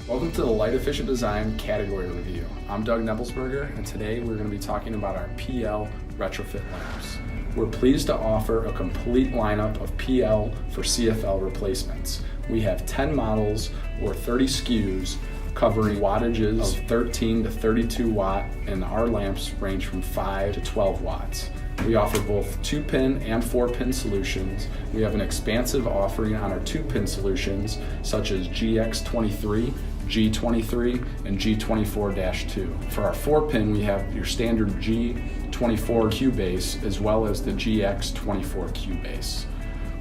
Welcome to the Light Efficient Design category review. I'm Doug Nebelsberger, and today we're going to be talking about our PL retrofit lamps. We're pleased to offer a complete lineup of PL for CFL replacements. We have 10 models or 30 SKUs covering wattages of 13 to 32 watt, and our lamps range from 5 to 12 watts. We offer both 2-pin and 4-pin solutions. We have an expansive offering on our 2-pin solutions such as GX23, G23, and G24-2. For our 4-pin, we have your standard G24 Q base as well as the GX24 Q base.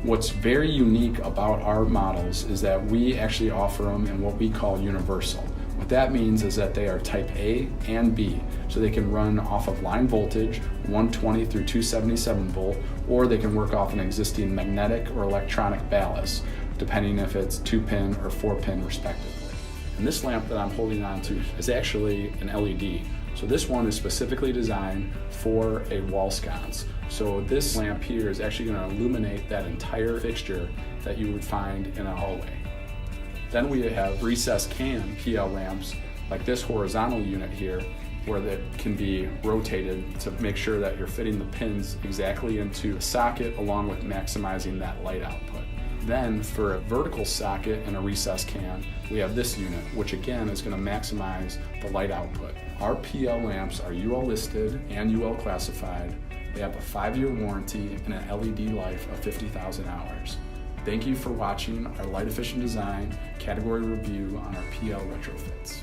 What's very unique about our models is that we actually offer them in what we call universal. What that means is that they are type A and B, so they can run off of line voltage 120 through 277 volt, or they can work off an existing magnetic or electronic ballast, depending if it's 2-pin or 4-pin respectively. And this lamp that I'm holding on to is actually an LED. So this one is specifically designed for a wall sconce. So this lamp here is actually going to illuminate that entire fixture that you would find in a hallway. Then we have recessed can PL lamps, like this horizontal unit here, where that can be rotated to make sure that you're fitting the pins exactly into the socket along with maximizing that light output. Then for a vertical socket and a recessed can, we have this unit, which again is going to maximize the light output. Our PL lamps are UL listed and UL classified. They have a 5-year warranty and an LED life of 50,000 hours. Thank you for watching our Light Efficient Design category review on our PL retrofits.